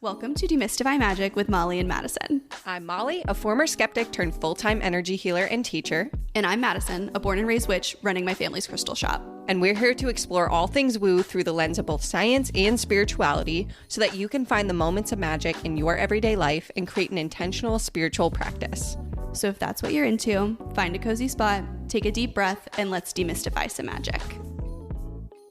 Welcome to Demystify Magic with Molly and Madison. I'm Molly, a former skeptic turned full-time energy healer and teacher. And I'm Madison, a born and raised witch running my family's crystal shop. And we're here to explore all things woo through the lens of both science and spirituality so that you can find the moments of magic in your everyday life and create an intentional spiritual practice. So if that's what you're into, find a cozy spot, take a deep breath, and let's demystify some magic.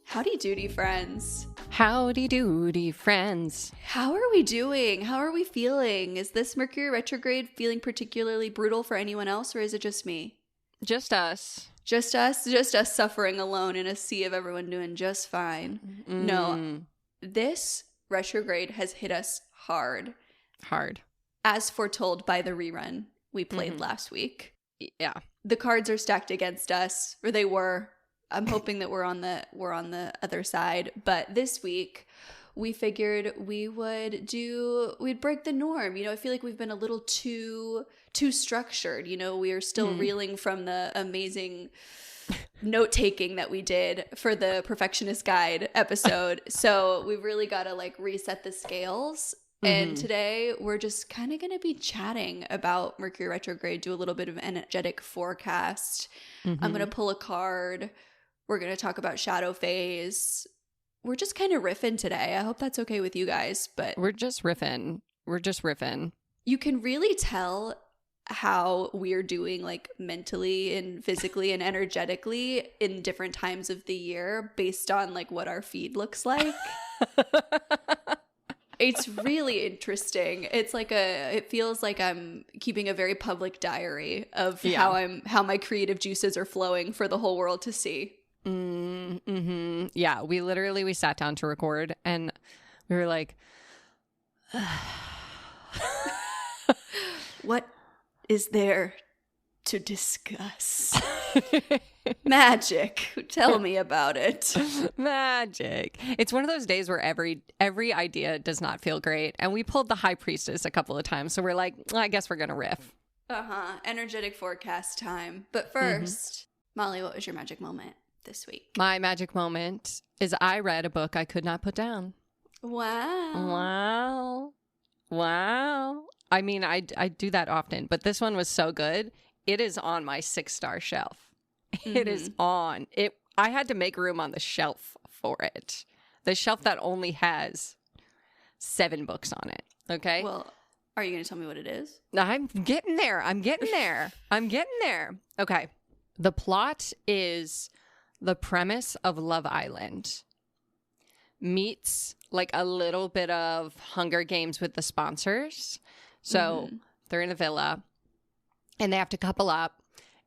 Howdy doody, friends. Howdy doody, friends. How are we doing? How are we feeling? Is this Mercury retrograde feeling particularly brutal for anyone else, or is it just me? Just us. Just us suffering alone in a sea of everyone doing just fine. No, this retrograde has hit us hard. Hard. As foretold by the rerun we played last week. Yeah. The cards are stacked against us, or they were. I'm hoping that we're on the other side, but this week we figured we'd break the norm. You know, I feel like we've been a little too structured. You know, we are still reeling from the amazing note taking that we did for the Perfectionist Guide episode. So we've really got to like reset the scales. And today we're just kind of going to be chatting about Mercury retrograde, do a little bit of energetic forecast. I'm going to pull a card. We're going to talk about shadow phase. We're just kind of riffing today. I hope that's okay with you guys, but we're just riffing. You can really tell how we're doing like mentally and physically and energetically in different times of the year based on like what our feed looks like. It's really interesting. It's like it feels like I'm keeping a very public diary of how my creative juices are flowing for the whole world to see. Yeah, we sat down to record and we were like, what is there to discuss? Magic. Tell me about it. Magic. It's one of those days where every idea does not feel great. And we pulled the High Priestess a couple of times. So we're like, well, I guess we're going to riff. Energetic forecast time. But first, Molly, what was your magic moment this week? My magic moment is I read a book I could not put down. Wow. I mean, I do that often, but this one was so good. It is on my 6-star shelf. It is on it. I had to make room on the shelf for it. The shelf that only has 7 books on it. Okay. Well, are you going to tell me what it is? I'm getting there. Okay. The plot is the premise of Love Island meets like a little bit of Hunger Games with the sponsors. So they're in a villa and they have to couple up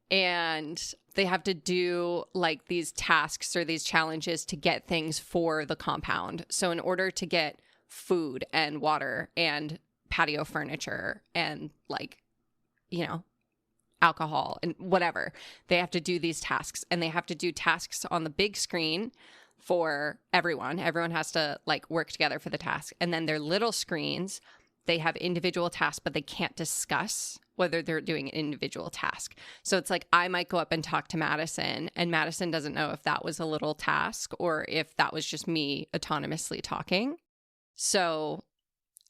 and they have to do like these tasks or these challenges to get things for the compound. So in order to get food and water and patio furniture and like, you know, alcohol and whatever, they have to do these tasks, and they have to do tasks on the big screen for everyone. Everyone has to like work together for the task. And then their little screens, they have individual tasks, but they can't discuss whether they're doing an individual task. So it's like I might go up and talk to Madison, and Madison doesn't know if that was a little task or if that was just me autonomously talking. So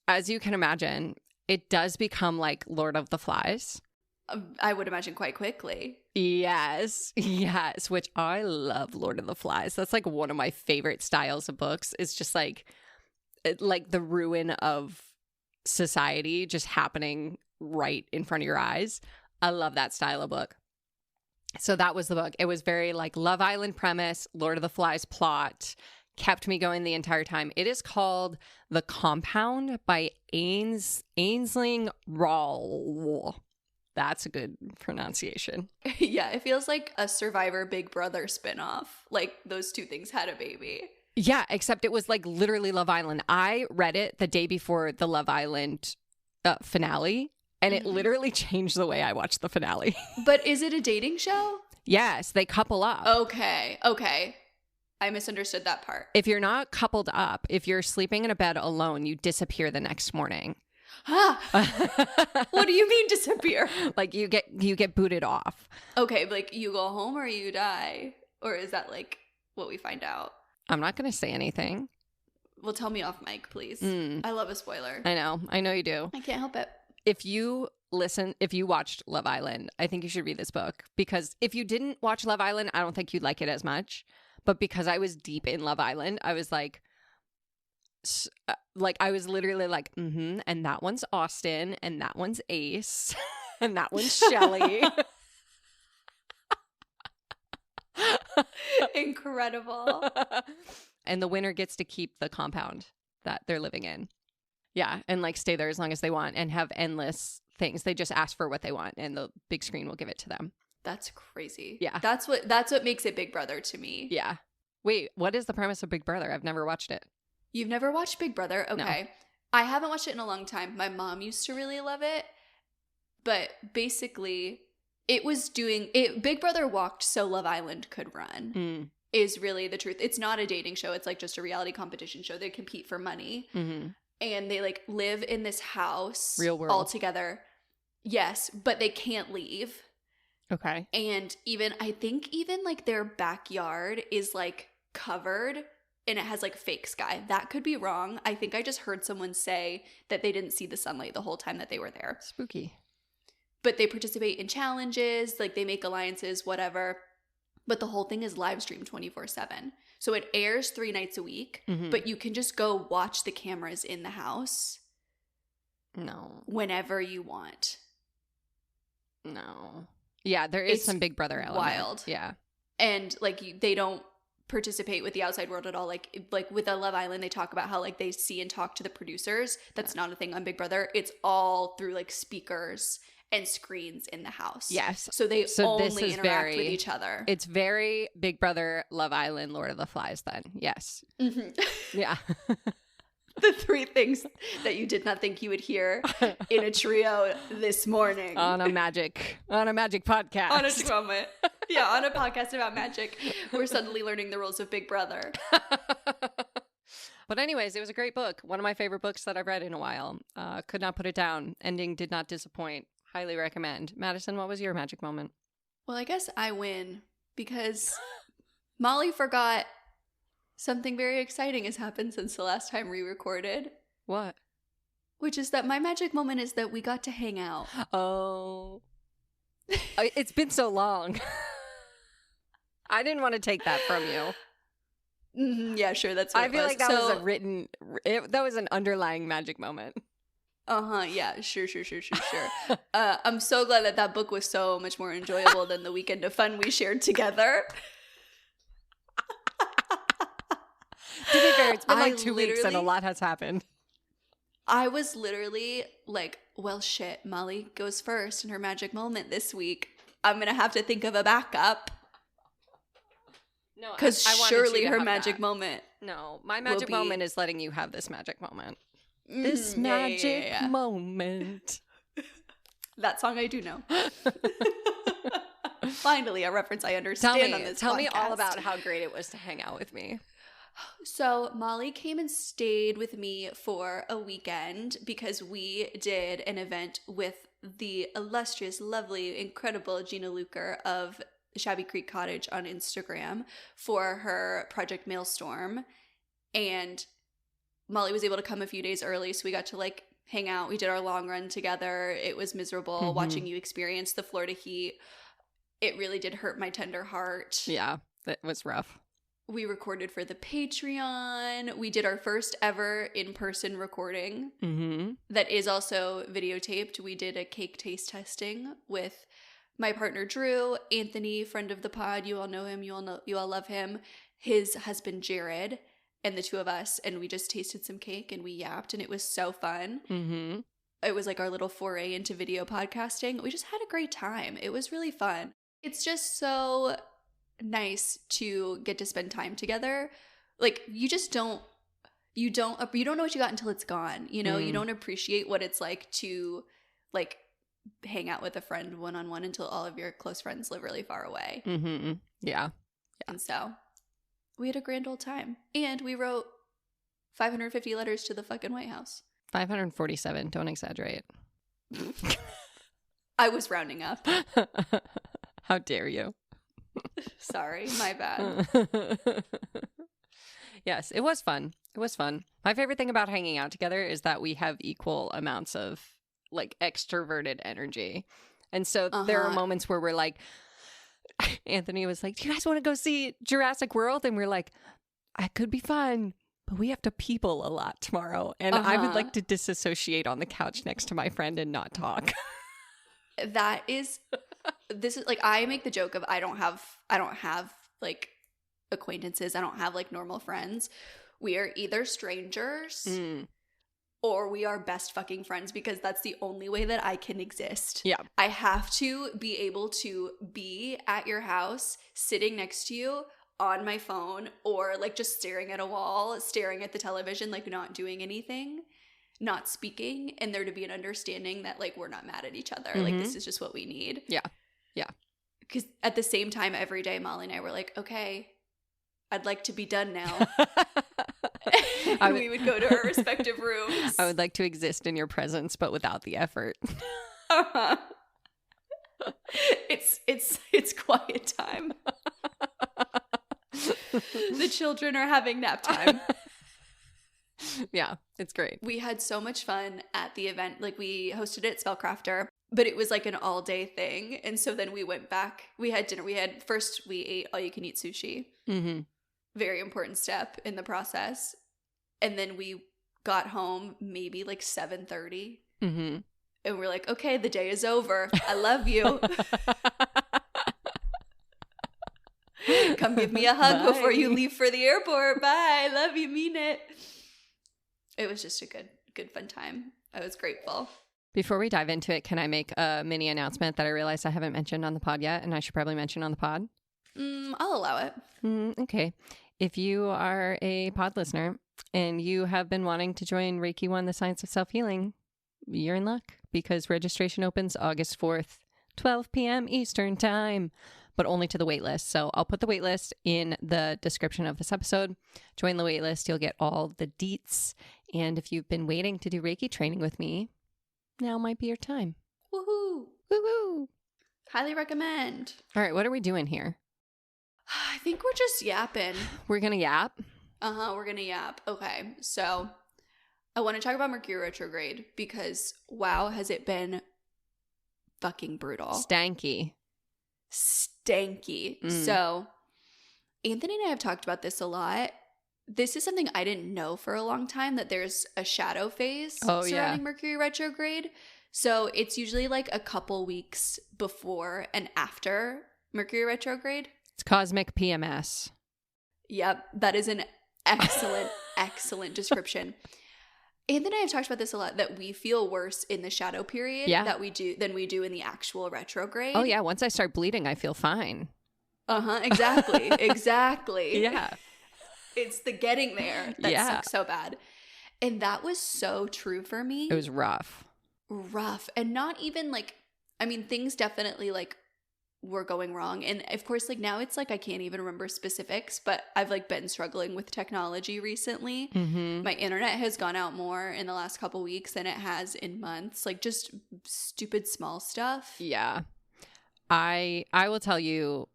as you can imagine, it does become like Lord of the Flies. I would imagine quite quickly. Yes, which I love Lord of the Flies. That's like one of my favorite styles of books. It's just like the ruin of society just happening right in front of your eyes. I love that style of book. So that was the book. It was very like Love Island premise, Lord of the Flies plot, kept me going the entire time. It is called The Compound by Ainslie Rawle. That's a good pronunciation. Yeah, it feels like a Survivor Big Brother spinoff. Like those two things had a baby. Yeah, except it was like literally Love Island. I read it the day before the Love Island finale, and it literally changed the way I watched the finale. But is it a dating show? Yes, they couple up. Okay. I misunderstood that part. If you're not coupled up, if you're sleeping in a bed alone, you disappear the next morning. What do you mean disappear? Like you get booted off. Okay, like you go home or you die? Or is that like what we find out? I'm not going to say anything. Well, tell me off mic, please. Mm. I love a spoiler. I know you do. I can't help it. If you watched Love Island, I think you should read this book, because if you didn't watch Love Island, I don't think you'd like it as much. But because I was deep in Love Island, I was like I was literally like, and that one's Austin, and that one's Ace, and that one's Shelley. Incredible. And the winner gets to keep the compound that they're living in. Yeah, and like stay there as long as they want and have endless things. They just ask for what they want, and the big screen will give it to them. That's crazy. Yeah. That's what makes it Big Brother to me. Yeah. Wait, what is the premise of Big Brother? I've never watched it. You've never watched Big Brother? Okay. No. I haven't watched it in a long time. My mom used to really love it. But basically, Big Brother walked so Love Island could run. Is really the truth. It's not a dating show. It's like just a reality competition show. They compete for money. Mm-hmm. And they like live in this house. Real world. All together. Yes, but they can't leave. Okay. And I think even like their backyard is like covered and it has like fake sky. That could be wrong. I think I just heard someone say that they didn't see the sunlight the whole time that they were there. Spooky. But they participate in challenges, like they make alliances, whatever. But the whole thing is live streamed 24/7. So it airs 3 nights a week, but you can just go watch the cameras in the house. No. Whenever you want. No. Yeah, there is some Big Brother element. Wild. Yeah. And like they don't participate with the outside world at all. Like with the Love Island, they talk about how like they see and talk to the producers. That's not a thing on Big Brother. It's all through like speakers and screens in the house. Yes. So they only interact with each other. It's very Big Brother, Love Island, Lord of the Flies then. Yes. Mm-hmm. Yeah. The 3 things that you did not think you would hear in a trio this morning. on a magic podcast. On a moment. Yeah, on a podcast about magic. We're suddenly learning the rules of Big Brother. But anyways, it was a great book. One of my favorite books that I've read in a while. Could not put it down. Ending did not disappoint. Highly recommend. Madison, what was your magic moment? Well, I guess I win because Molly forgot something very exciting has happened since the last time we recorded. What? Which is that my magic moment is that we got to hang out. Oh. It's been so long. I didn't want to take that from you. Yeah, sure. That's what I feel like that was that was an underlying magic moment. Yeah, sure. I'm so glad that book was so much more enjoyable than the weekend of fun we shared together. To be fair, it's been like 2 weeks and a lot has happened. I was literally like, well, shit, Molly goes first in her magic moment this week. I'm going to have to think of a backup. No, because surely her magic moment. No, my magic moment is letting you have this magic moment. This magic moment. That song I do know. Finally, a reference I understand on this Tell podcast. me all about how great it was to hang out with me. So Molly came and stayed with me for a weekend because we did an event with the illustrious, lovely, incredible Gina Luker of Shabby Creek Cottage on Instagram for her Project Maelstrom. And Molly was able to come a few days early, so we got to like hang out. We did our long run together. It was miserable watching you experience the Florida heat. It really did hurt my tender heart. Yeah, it was rough. We recorded for the Patreon. We did our first ever in-person recording that is also videotaped. We did a cake taste testing with my partner Drew, Anthony, friend of the pod. You all know him. You all love him. His husband Jared, and the 2 of us. And we just tasted some cake and we yapped, and it was so fun. It was like our little foray into video podcasting. We just had a great time. It was really fun. It's just so nice to get to spend time together. Like you don't know what you got until it's gone. You know, you don't appreciate what it's like to like hang out with a friend one-on-one until all of your close friends live really far away. Yeah. And so we had a grand old time, and we wrote 550 letters to the fucking White House. 547. Don't exaggerate. I was rounding up. How dare you? Sorry, my bad. Yes, it was fun. It was fun. My favorite thing about hanging out together is that we have equal amounts of like extroverted energy. And so there are moments where we're like, Anthony was like, do you guys want to go see Jurassic World? And we're like, it could be fun, but we have to people a lot tomorrow. And I would like to disassociate on the couch next to my friend and not talk. This is like, I make the joke of I don't have like acquaintances. I don't have like normal friends. We are either strangers or we are best fucking friends, because that's the only way that I can exist. Yeah. I have to be able to be at your house, sitting next to you on my phone, or like just staring at a wall, staring at the television, like not doing anything, not speaking, and there to be an understanding that like we're not mad at each other. Like this is just what we need. Yeah. Yeah. Because at the same time, every day, Molly and I were like, okay, I'd like to be done now. We would go to our respective rooms. I would like to exist in your presence, but without the effort. It's quiet time. The children are having nap time. Yeah, it's great. We had so much fun at the event. Like, we hosted it at Spellcrafter, but it was like an all day thing. And so then we went back. We had dinner. We ate all you can eat sushi. Mm-hmm. Very important step in the process. And then we got home maybe like 7:30. Mm-hmm. And we're like, okay, the day is over. I love you. Come give me a hug before you leave for the airport. Bye. I love you. Mean it. It was just a good fun time. I was grateful. Before we dive into it, can I make a mini announcement that I realized I haven't mentioned on the pod yet, and I should probably mention on the pod? I'll allow it. Okay. If you are a pod listener and you have been wanting to join Reiki 1, The Science of Self-Healing, you're in luck, because registration opens August 4th, 12 p.m. Eastern Time, but only to the waitlist. So I'll put the waitlist in the description of this episode. Join the waitlist. You'll get all the deets. And if you've been waiting to do Reiki training with me, now might be your time. Woohoo! Woohoo! Highly recommend. All right, what are we doing here? I think we're just yapping. We're going to yap? We're going to yap. Okay, so I want to talk about Mercury retrograde because, wow, has it been fucking brutal. Stanky. So Anthony and I have talked about this a lot. This is something I didn't know for a long time, that there's a shadow phase surrounding Mercury retrograde. So it's usually like a couple weeks before and after Mercury retrograde. It's cosmic PMS. Yep. That is an excellent description. Anthony and I have talked about this a lot, that we feel worse in the shadow period than we do in the actual retrograde. Oh, yeah. Once I start bleeding, I feel fine. Exactly. Yeah. It's the getting there that sucks so bad. And that was so true for me. It was rough. And not even like, I mean, things definitely like were going wrong. And of course, like now it's like I can't even remember specifics, but I've like been struggling with technology recently. Mm-hmm. My internet has gone out more in the last couple weeks than it has in months. Like just stupid small stuff. Yeah. I will tell you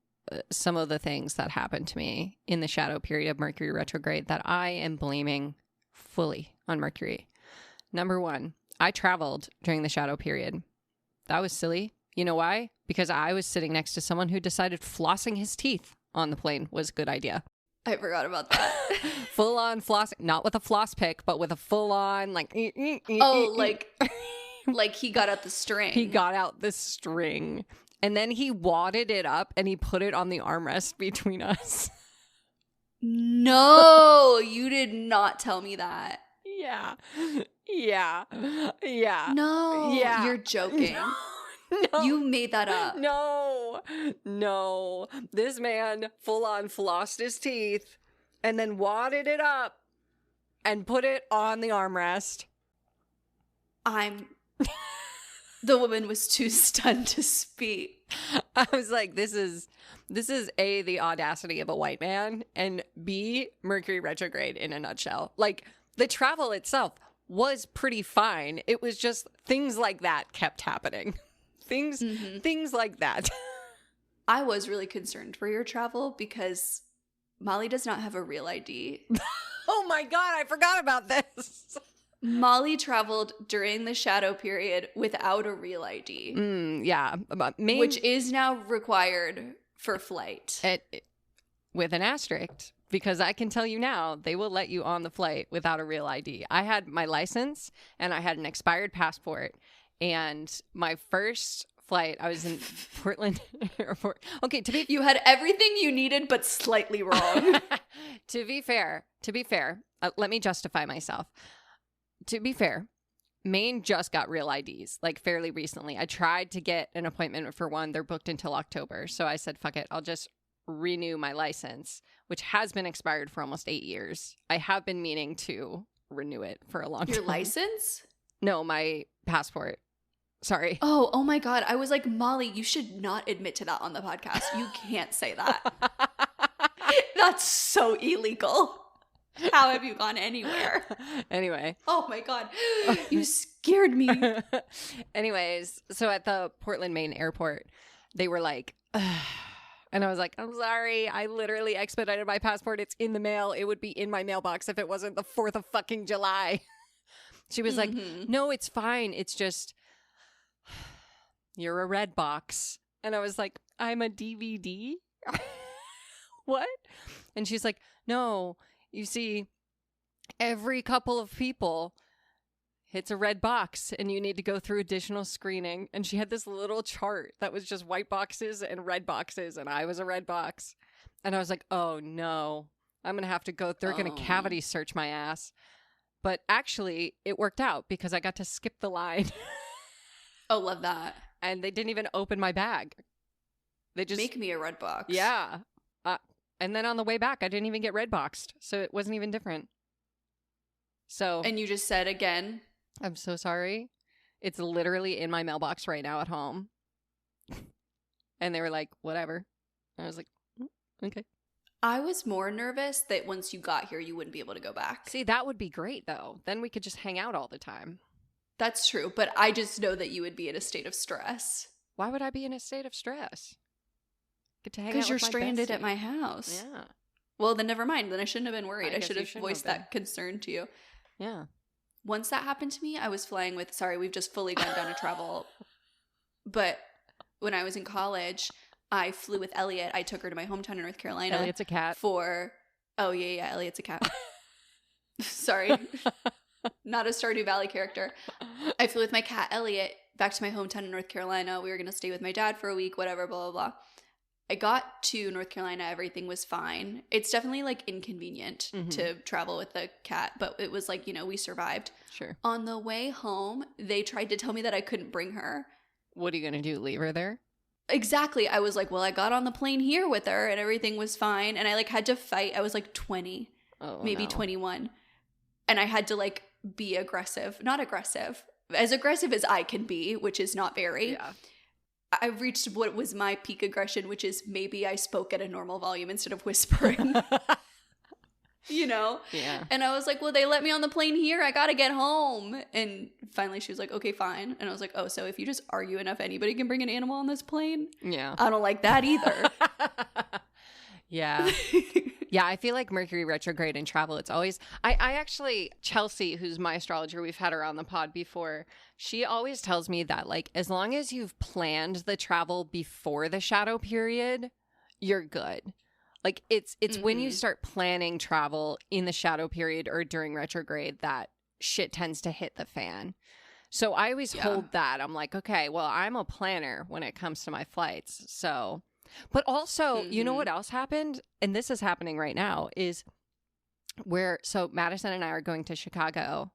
some of the things that happened to me in the shadow period of Mercury retrograde that I am blaming fully on Mercury. Number one, I traveled during the shadow period. That was silly. You know why? Because I was sitting next to someone who decided flossing his teeth on the plane was a good idea. I forgot about that. Full on flossing, not with a floss pick, but with a full on like. Like he got out the string. He got out the string. And then he wadded it up and he put it on the armrest between us. No, you did not tell me that. Yeah. No. Yeah. You're joking. No. You made that up. No. This man full on flossed his teeth and then wadded it up and put it on the armrest. The woman was too stunned to speak. I was like, this is A, the audacity of a white man, and B, Mercury retrograde in a nutshell. Like, the travel itself was pretty fine. It was just things like that kept happening. Things like that. I was really concerned for your travel because Molly does not have a real ID. Oh my God, I forgot about this. Molly traveled during the shadow period without a real ID. Yeah. Which is now required for flight. With an asterisk, because I can tell you now, they will let you on the flight without a real ID. I had my license and I had an expired passport. And my first flight, I was in Portland Airport. Okay, you had everything you needed, but slightly wrong. To be fair, let me justify myself. To be fair, Maine just got real IDs, like fairly recently. I tried to get an appointment for one. They're booked until October. So I said, fuck it, I'll just renew my license, which has been expired for almost 8 years. I have been meaning to renew it for a long time. Your license? No, my passport. Sorry. Oh my God. I was like, Molly, you should not admit to that on the podcast. You can't say that. That's so illegal. How have you gone anywhere? Anyway. Oh my God. You scared me. Anyways, so at the Portland, Maine airport, they were like, and I was like, I'm sorry. I literally expedited my passport. It's in the mail. It would be in my mailbox if it wasn't the 4th of fucking July. She was like, no, it's fine. It's just, you're a red box. And I was like, I'm a DVD? What? And she's like, no, you see, every couple of people hits a red box and you need to go through additional screening. And she had this little chart that was just white boxes and red boxes. And I was a red box. And I was like, oh no, I'm going to have to go. They're going to cavity search my ass. But actually, it worked out because I got to skip the line. Oh, love that. And they didn't even open my bag. They just make me a red box. Yeah. And then on the way back, I didn't even get red boxed. So it wasn't even different. So. And you just said again, I'm so sorry. It's literally in my mailbox right now at home. And they were like, whatever. I was like, okay. I was more nervous that once you got here, you wouldn't be able to go back. See, that would be great, though. Then we could just hang out all the time. That's true. But I just know that you would be in a state of stress. Why would I be in a state of stress? Get to hang out because you're with my stranded bestie. at my house. Yeah. Well, then never mind. Then I shouldn't have been worried. I should have shouldn't voiced have that concern to you. Yeah. Once that happened to me, I was flying with, sorry, we've just fully gone down to travel. But when I was in college, I flew with Elliot. I took her to my hometown in North Carolina. Elliot's a cat. Oh, yeah, Elliot's a cat. Sorry. Not a Stardew Valley character. I flew with my cat, Elliot, back to my hometown in North Carolina. We were going to stay with my dad for a week, whatever, blah, blah, blah. I got to North Carolina. Everything was fine. It's definitely like inconvenient to travel with the cat, but it was like, we survived. Sure. On the way home, they tried to tell me that I couldn't bring her. What are you going to do? Leave her there? Exactly. I was like, well, I got on the plane here with her and everything was fine. And I like had to fight. I was like 20, maybe 21. And I had to like be aggressive. Not aggressive. As aggressive as I can be, which is not very. Yeah. I reached what was my peak aggression, which is maybe I spoke at a normal volume instead of whispering. Yeah. And I was like, well, they let me on the plane here. I got to get home. And finally she was like, okay, fine. And I was like, oh, so if you just argue enough, anybody can bring an animal on this plane? Yeah. I don't like that either. Yeah. Yeah, I feel like Mercury retrograde in travel, it's always... I actually, Chelsea, who's my astrologer, we've had her on the pod before, she always tells me that, like, as long as you've planned the travel before the shadow period, you're good. Like, it's when you start planning travel in the shadow period or during retrograde that shit tends to hit the fan. So I always hold that. I'm like, okay, well, I'm a planner when it comes to my flights, so... But also, you know what else happened? And this is happening right now is so Madison and I are going to Chicago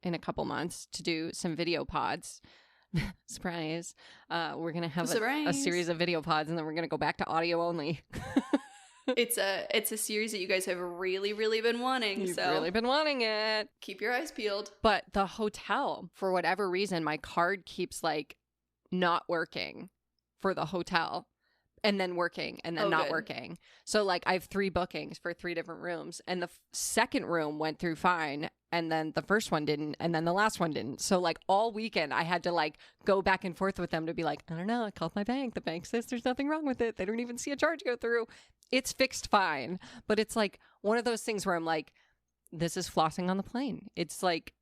in a couple months to do some video pods. Surprise. We're going to have a series of video pods and then we're going to go back to audio only. It's a series that you guys have really, really been wanting. You've really been wanting it. Keep your eyes peeled. But the hotel, for whatever reason, my card keeps like not working for the hotel. And then working and then not working. So like I have 3 bookings for 3 different rooms and the second room went through fine. and then the first one didn't, and then the last one didn't. So like all weekend I had to like go back and forth with them to be like, I don't know, I called my bank. The bank says there's nothing wrong with it. They don't even see a charge go through. It's fixed fine. But it's like one of those things where I'm like, this is flossing on the plane. It's like,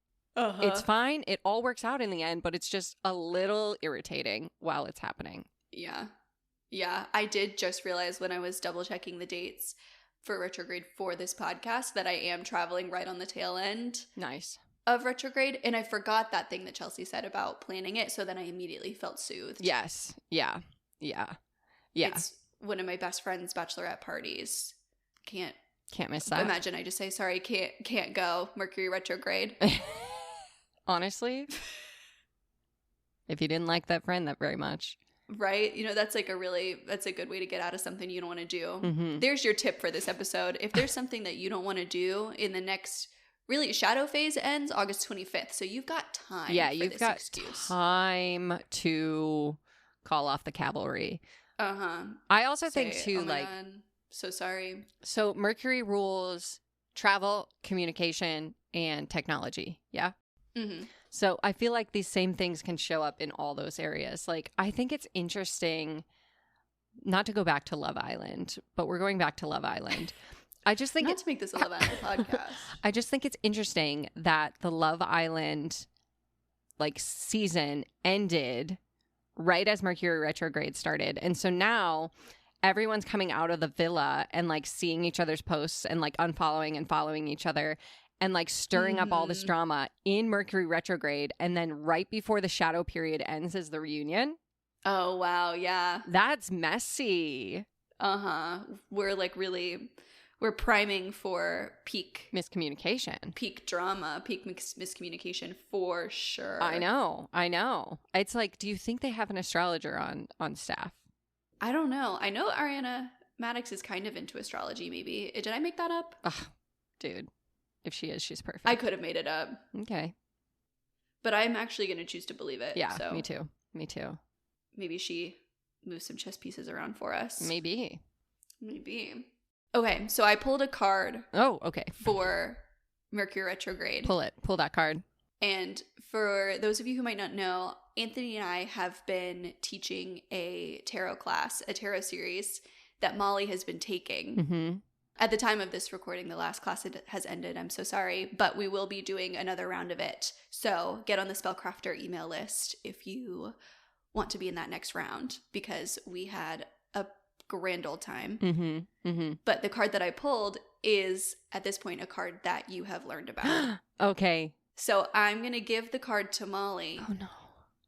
it's fine. It all works out in the end, but it's just a little irritating while it's happening. Yeah. Yeah. I did just realize when I was double checking the dates for retrograde for this podcast that I am traveling right on the tail end. Nice. Of retrograde. And I forgot that thing that Chelsea said about planning it. So then I immediately felt soothed. Yes. Yeah. Yeah. Yeah. It's one of my best friend's bachelorette parties. Can't miss that. Imagine I just say, sorry, can't go. Mercury retrograde. Honestly, if you didn't like that friend that very much. Right? You know, that's a good way to get out of something you don't want to do. Mm-hmm. There's your tip for this episode. If there's something that you don't want to do in the next, really, shadow phase ends August 25th. So you've got time. Yeah, for you've this got excuse. time to call off the cavalry. I also think too, oh my like, God, so sorry. So Mercury rules travel, communication, and technology. Yeah. Mm-hmm. So I feel like these same things can show up in all those areas. Like, I think it's interesting, not to go back to Love Island, but we're going back to Love Island. I just think not to make this a Love Island podcast. I just think it's interesting that the Love Island like season ended right as Mercury retrograde started. And so now everyone's coming out of the villa and like seeing each other's posts and like unfollowing and following each other and like stirring up all this drama in Mercury retrograde. And then right before the shadow period ends is the reunion. Oh, wow. Yeah. That's messy. We're priming for peak miscommunication. Peak drama, peak miscommunication for sure. I know. It's like, do you think they have an astrologer on staff? I don't know. I know Ariana Maddox is kind of into astrology, maybe. Did I make that up? Ugh, dude. If she is, she's perfect. I could have made it up. Okay. But I'm actually going to choose to believe it. Yeah, so me too. Maybe she moves some chess pieces around for us. Maybe. Okay, so I pulled a card. Oh, okay. For Mercury retrograde. Pull that card. And for those of you who might not know, Anthony and I have been teaching a tarot class, a tarot series that Molly has been taking. Mm-hmm. At the time of this recording, the last class has ended. I'm so sorry, but we will be doing another round of it. So get on the Spellcrafter email list if you want to be in that next round, because we had a grand old time. Mm-hmm. Mm-hmm. But the card that I pulled is, at this point, a card that you have learned about. Okay. So I'm going to give the card to Molly. Oh, no.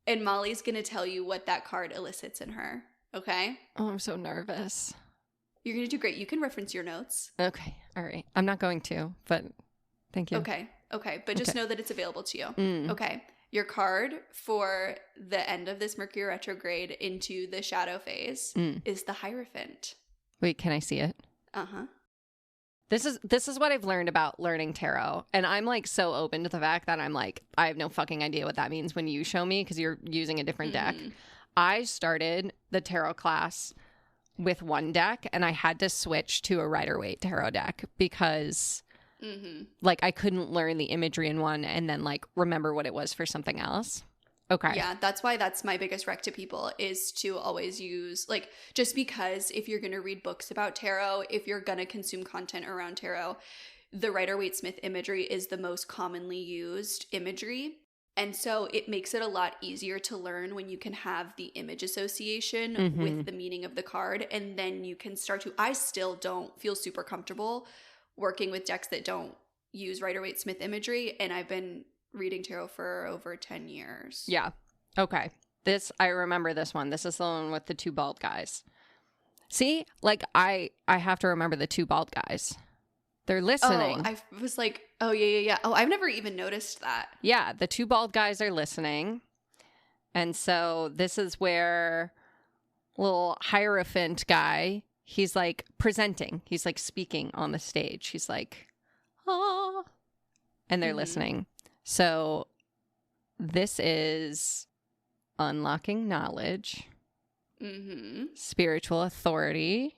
And Molly's going to tell you what that card elicits in her. Okay? Oh, I'm so nervous. You're going to do great. You can reference your notes. Okay. All right. I'm not going to, but thank you. Okay. But just know that it's available to you. Mm. Okay. Your card for the end of this Mercury retrograde into the shadow phase is the Hierophant. Wait, can I see it? Uh-huh. This is what I've learned about learning tarot. And I'm like so open to the fact that I'm like, I have no fucking idea what that means when you show me, because you're using a different deck. I started the tarot class with one deck and I had to switch to a Rider-Waite tarot deck because like I couldn't learn the imagery in one and then like remember what it was for something else. Okay. Yeah, that's why that's my biggest rec to people, is to always use, like, just because if you're going to read books about tarot, if you're going to consume content around tarot, the Rider-Waite-Smith imagery is the most commonly used imagery. And so it makes it a lot easier to learn when you can have the image association with the meaning of the card. And then you can start to, I still don't feel super comfortable working with decks that don't use Rider-Waite-Smith imagery. And I've been reading tarot for over 10 years. Yeah. Okay. I remember this one. This is the one with the two bald guys. See, like I have to remember the two bald guys. They're listening. Oh, I was like, oh, yeah. Oh, I've never even noticed that. Yeah, the two bald guys are listening. And so this is where little Hierophant guy, he's like presenting. He's like speaking on the stage. He's like, ah. And they're listening. So this is unlocking knowledge, spiritual authority.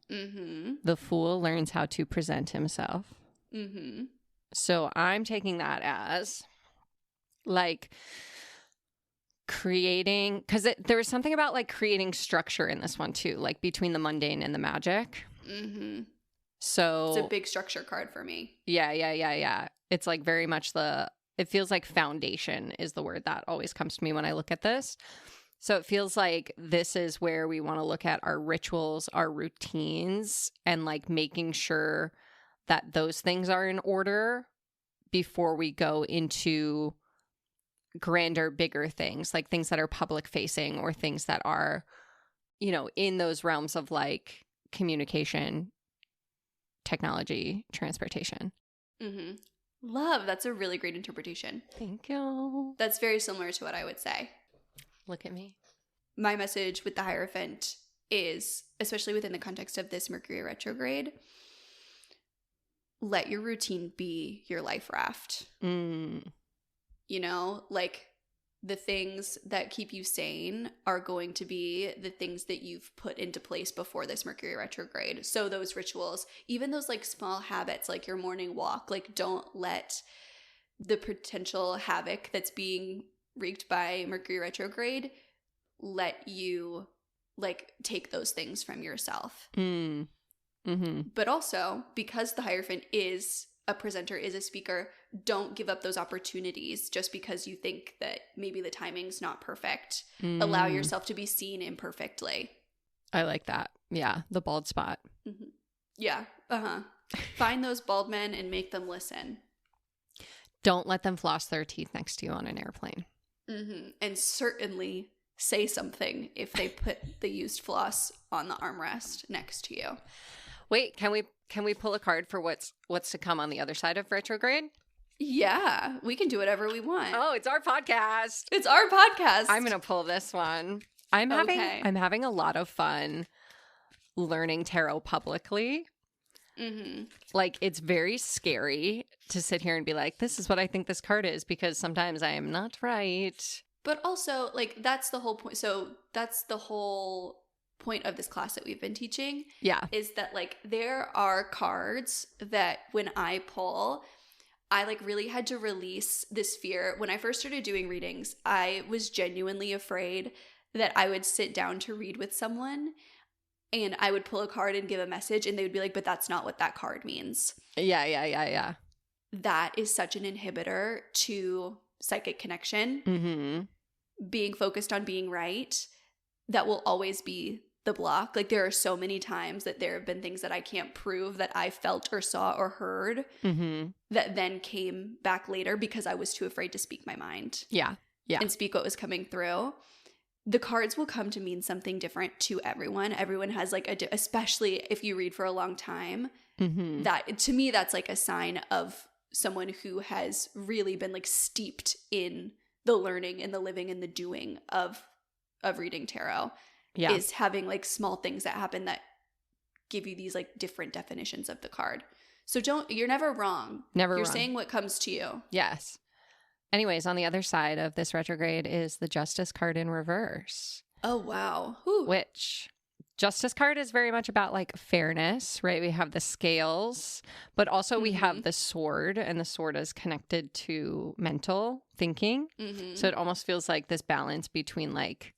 The fool learns how to present himself. So I'm taking that as like creating, because there was something about like creating structure in this one too, like between the mundane and the magic. Mm-hmm. So It's a big structure card for me. Yeah. It's like very much it feels like foundation is the word that always comes to me when I look at this. So it feels like this is where we want to look at our rituals, our routines, and like making sure that those things are in order before we go into grander, bigger things, like things that are public facing or things that are, in those realms of like communication, technology, transportation. Mm-hmm. Love. That's a really great interpretation. Thank you. That's very similar to what I would say. Look at me. My message with the Hierophant is, especially within the context of this Mercury retrograde, let your routine be your life raft. Like the things that keep you sane are going to be the things that you've put into place before this Mercury retrograde. So those rituals, even those like small habits, like your morning walk, like don't let the potential havoc that's being wreaked by Mercury retrograde let you like take those things from yourself. Mm-hmm. But also, because the Hierophant is a presenter, is a speaker, don't give up those opportunities just because you think that maybe the timing's not perfect. Allow yourself to be seen imperfectly. I like that. Yeah, the bald spot. Mm-hmm. Yeah. Find those bald men and make them listen. Don't let them floss their teeth next to you on an airplane. Mm-hmm. And certainly say something if they put the used floss on the armrest next to you. Wait, can we pull a card for what's to come on the other side of retrograde? Yeah, we can do whatever we want. Oh, it's our podcast. It's our podcast. I'm gonna pull this one. I'm having a lot of fun learning tarot publicly. Mm-hmm. Like, it's very scary to sit here and be like, this is what I think this card is, because sometimes I am not right. But also, like, that's the whole point. So that's the whole point of this class that we've been teaching. Yeah. Is that, like, there are cards that when I pull, I, like, really had to release this fear. When I first started doing readings, I was genuinely afraid that I would sit down to read with someone and I would pull a card and give a message and they would be like, but that's not what that card means. Yeah. That is such an inhibitor to psychic connection. Mm-hmm. Being focused on being right, that will always be the block. Like, there are so many times that there have been things that I can't prove that I felt or saw or heard that then came back later because I was too afraid to speak my mind. Yeah. And speak what was coming through. The cards will come to mean something different to everyone. Everyone has like especially if you read for a long time, that to me, that's like a sign of someone who has really been like steeped in the learning and the living and the doing of reading tarot. Yeah. Is having like small things that happen that give you these like different definitions of the card. So you're never wrong. You're saying what comes to you. Yes. Anyways, on the other side of this retrograde is the Justice card in reverse. Oh, wow. Whew. Which Justice card is very much about like fairness, right? We have the scales, but also we have the sword, and the sword is connected to mental thinking. So it almost feels like this balance between like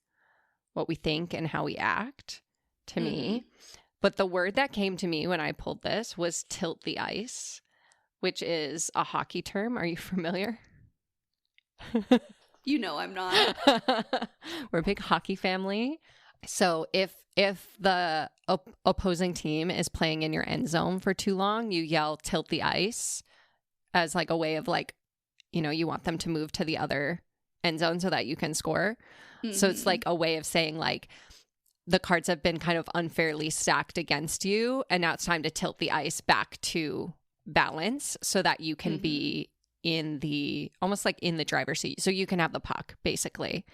what we think and how we act to me. But the word that came to me when I pulled this was tilt the ice, which is a hockey term. Are you familiar? You know I'm not. We're a big hockey family. So if the opposing team is playing in your end zone for too long, you yell tilt the ice as like a way of like, you want them to move to the other end zone so that you can score. So it's like a way of saying like the cards have been kind of unfairly stacked against you, and now it's time to tilt the ice back to balance so that you can be in the almost like in the driver's seat, so you can have the puck basically.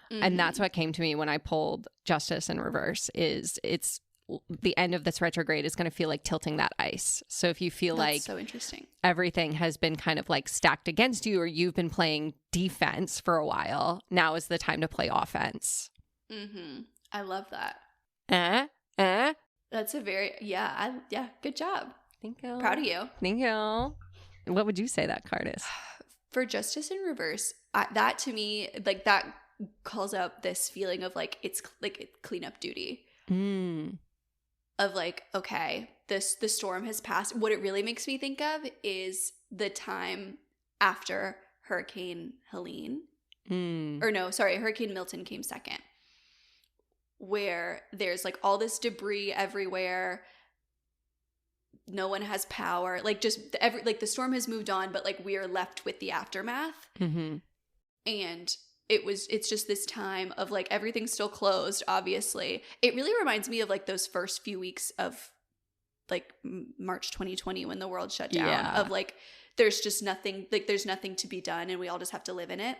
And that's what came to me when I pulled Justice in reverse. Is it's the end of this retrograde is going to feel like tilting that ice. So if you feel like so interesting, everything has been kind of like stacked against you, or you've been playing defense for a while, now is the time to play offense. I love that. That's a very good job. Thank you. Proud of you. Thank you. What would you say that card is? For Justice in Reverse, that to me, like that calls out this feeling of like it's like cleanup duty. Of like, okay, the storm has passed. What it really makes me think of is the time after Hurricane Helene. Or no, sorry, Hurricane Milton came second. Where there's like all this debris everywhere. No one has power. Like just like the storm has moved on, but like we are left with the aftermath. And it's just this time of like everything's still closed, obviously. It really reminds me of like those first few weeks of like March 2020 when the world shut down. Yeah. Of like there's just nothing, like there's nothing to be done and we all just have to live in it.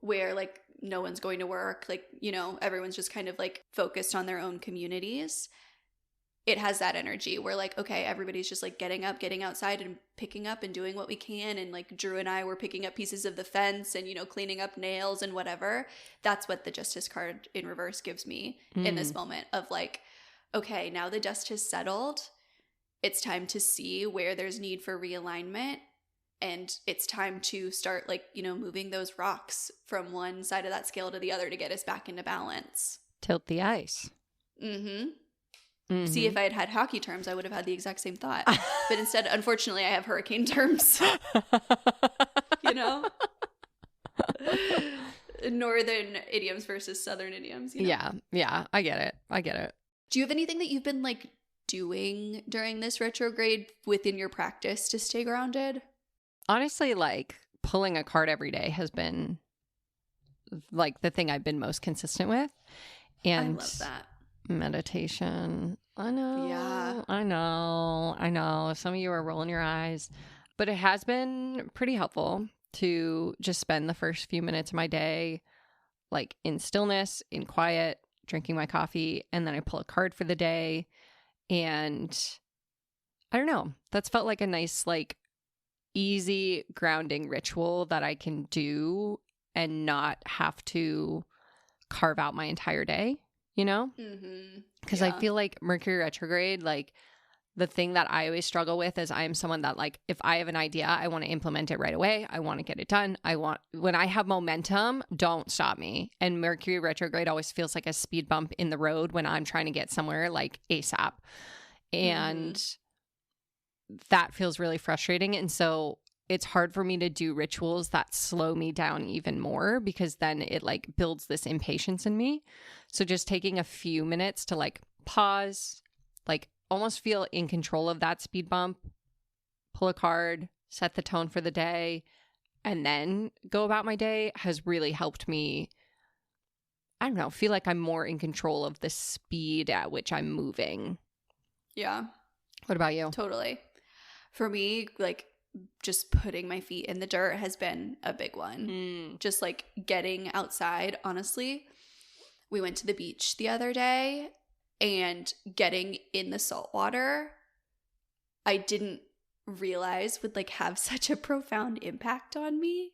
Where like no one's going to work, like, you know, everyone's just kind of like focused on their own communities. It has that energy where like, okay, everybody's just like getting up, getting outside and picking up and doing what we can. And like Drew and I were picking up pieces of the fence and, you know, cleaning up nails and whatever. That's what the Justice card in reverse gives me in this moment of like, okay, now the dust has settled. It's time to see where there's need for realignment. And it's time to start like, you know, moving those rocks from one side of that scale to the other to get us back into balance. Tilt the ice. See, if I had had hockey terms, I would have had the exact same thought. But instead, unfortunately, I have hurricane terms. You know? Northern idioms versus southern idioms. You know? Yeah. I get it. Do you have anything that you've been like doing during this retrograde within your practice to stay grounded? Honestly, like pulling a card every day has been like the thing I've been most consistent with. And I love that. Meditation. I know. Yeah. I know. Some of you are rolling your eyes, but it has been pretty helpful to just spend the first few minutes of my day like in stillness, in quiet, drinking my coffee, and then I pull a card for the day. And I don't know. That's felt like a nice, like easy grounding ritual that I can do and not have to carve out my entire day. You know? Because I feel like Mercury retrograde, like the thing that I always struggle with is I'm someone that like, if I have an idea, I want to implement it right away. I want to get it done. When I have momentum, don't stop me. And Mercury retrograde always feels like a speed bump in the road when I'm trying to get somewhere like ASAP. And that feels really frustrating. And so it's hard for me to do rituals that slow me down even more because then it like builds this impatience in me. So just taking a few minutes to like pause, like almost feel in control of that speed bump, pull a card, set the tone for the day, and then go about my day has really helped me, I don't know, feel like I'm more in control of the speed at which I'm moving. Yeah. What about you? Totally. For me, like just putting my feet in the dirt has been a big one. Just like getting outside, honestly. We went to the beach the other day and getting in the salt water, I didn't realize would like have such a profound impact on me.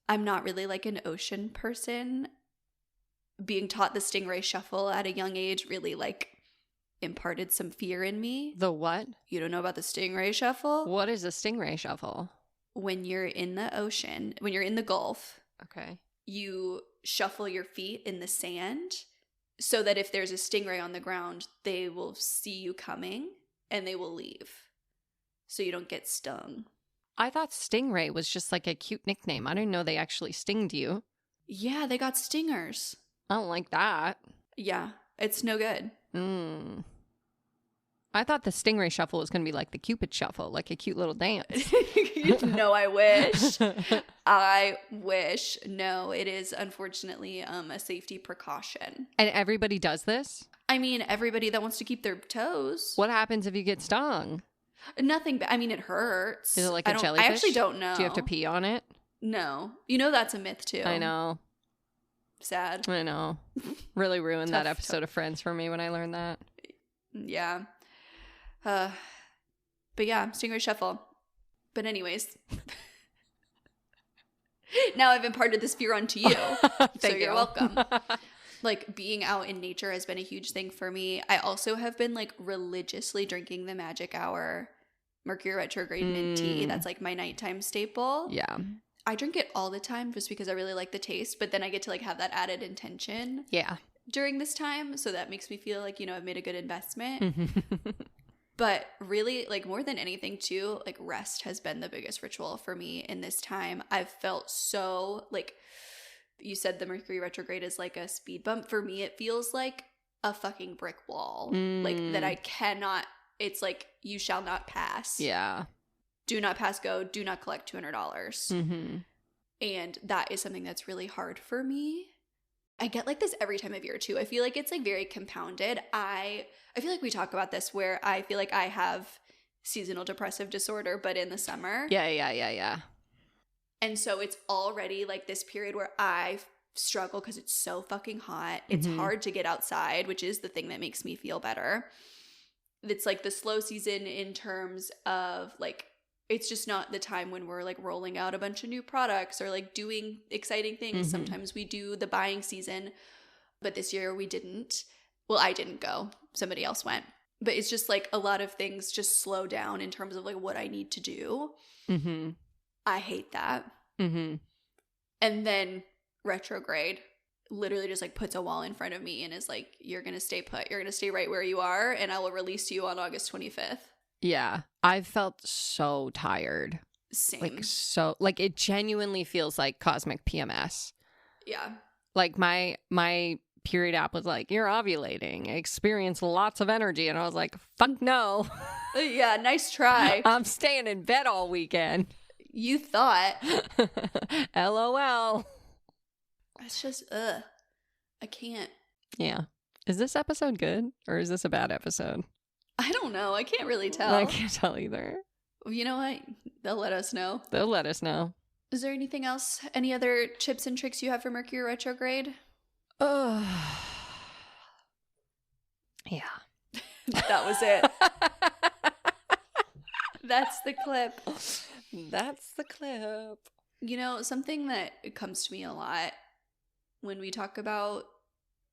I'm not really like an ocean person. Being taught the stingray shuffle at a young age really like imparted some fear in me. The what? You don't know about the stingray shuffle? What is a stingray shuffle? When you're in the ocean, when you're in the Gulf, okay, you shuffle your feet in the sand so that if there's a stingray on the ground, they will see you coming and they will leave so you don't get stung. I thought stingray was just like a cute nickname. I didn't know they actually stinged you. Yeah, they got stingers. I don't like that. Yeah, it's no good. I thought the stingray shuffle was going to be like the Cupid shuffle, like a cute little dance. No, I wish. I wish. No, it is unfortunately a safety precaution. And everybody does this? I mean, everybody that wants to keep their toes. What happens if you get stung? Nothing. I mean, it hurts. Is it like a jellyfish? I actually don't know. Do you have to pee on it? No. You know that's a myth too. I know. Sad. I know. Really ruined that episode of Friends for me when I learned that. Yeah. But yeah, stingray shuffle. But anyways, now I've imparted this fear onto you. So you're welcome. Like being out in nature has been a huge thing for me. I also have been like religiously drinking the magic hour Mercury retrograde mint tea. That's like my nighttime staple. Yeah. I drink it all the time just because I really like the taste, but then I get to like have that added intention during this time. So that makes me feel like, you know, I've made a good investment. But really, like more than anything too, like rest has been the biggest ritual for me in this time. I've felt so like, you said the Mercury retrograde is like a speed bump. For me, it feels like a fucking brick wall. Like that I cannot, it's like you shall not pass. Yeah. Do not pass go. Do not collect $200. And that is something that's really hard for me. I get like this every time of year too. I feel like it's like very compounded. I feel like we talk about this where I feel like I have seasonal depressive disorder, but in the summer. Yeah. And so it's already like this period where I struggle because it's so fucking hot. It's hard to get outside, which is the thing that makes me feel better. It's like the slow season in terms of like, it's just not the time when we're like rolling out a bunch of new products or like doing exciting things. Sometimes we do the buying season, but this year we didn't. Well, I didn't go. Somebody else went. But it's just like a lot of things just slow down in terms of like what I need to do. I hate that. And then retrograde literally just like puts a wall in front of me and is like, you're going to stay put. You're going to stay right where you are, and I will release you on August 25th. Yeah. I felt so tired. Same. Like it genuinely feels like cosmic PMS. Yeah. Like my period app was like, you're ovulating, experience lots of energy. And I was like, fuck no. Yeah, nice try. I'm staying in bed all weekend. You thought. LOL. It's just, I can't. Yeah. Is this episode good or is this a bad episode? I don't know. I can't really tell. I can't tell either. You know what? They'll let us know. They'll let us know. Is there anything else? Any other tips and tricks you have for Mercury retrograde? Yeah. That was it. That's the clip. That's the clip. You know, something that comes to me a lot when we talk about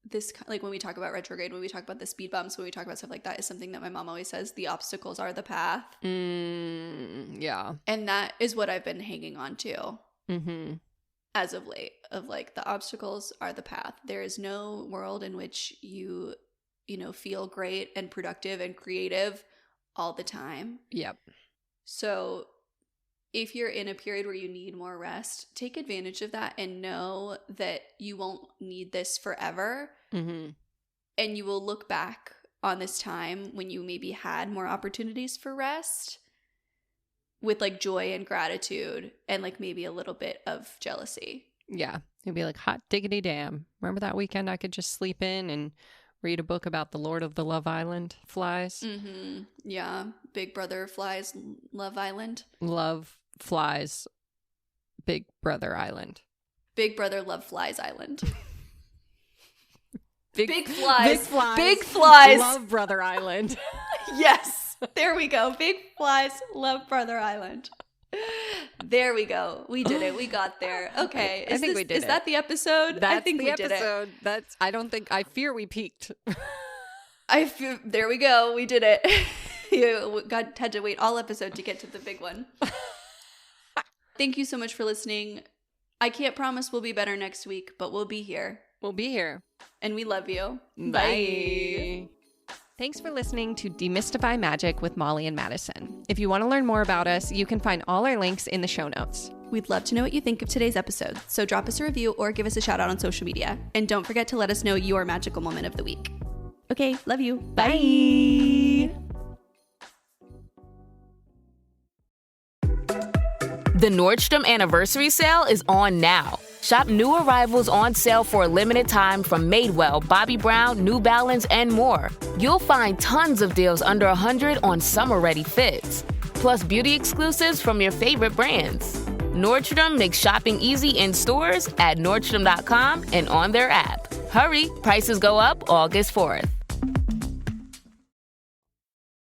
this, like when we talk about retrograde, when we talk about the speed bumps, when we talk about stuff like that, is something that my mom always says: the obstacles are the path. Yeah. And that is what I've been hanging on to as of late, of like, the obstacles are the path. There is no world in which you know, feel great and productive and creative all the time. Yep. So if you're in a period where you need more rest, take advantage of that and know that you won't need this forever. And you will look back on this time when you maybe had more opportunities for rest with like joy and gratitude and like maybe a little bit of jealousy. Yeah. You'd be like, hot diggity damn. Remember that weekend I could just sleep in and read a book about the Lord of the Love Island flies? Yeah. Big Brother flies Love Island. Love flies Big Brother Island. Big Brother Love Flies Island. Big flies. Big flies. Love Brother Island. Yes. There we go. Big flies. Love Brother Island. There we go. We did it. We got there. Okay. I think we did it. Is that the episode? I think we did it. I fear we peaked. There we go. We did it. You had to wait all episode to get to the big one. Thank you so much for listening. I can't promise we'll be better next week, but we'll be here. We'll be here. And we love you. Bye. Thanks for listening to Demystify Magic with Molly and Madison. If you want to learn more about us, you can find all our links in the show notes. We'd love to know what you think of today's episode, so drop us a review or give us a shout out on social media. And don't forget to let us know your magical moment of the week. Okay, love you. Bye. The Nordstrom Anniversary Sale is on now. Shop new arrivals on sale for a limited time from Madewell, Bobbi Brown, New Balance, and more. You'll find tons of deals under $100 on summer-ready fits, plus beauty exclusives from your favorite brands. Nordstrom makes shopping easy in stores, at Nordstrom.com, and on their app. Hurry, prices go up August 4th.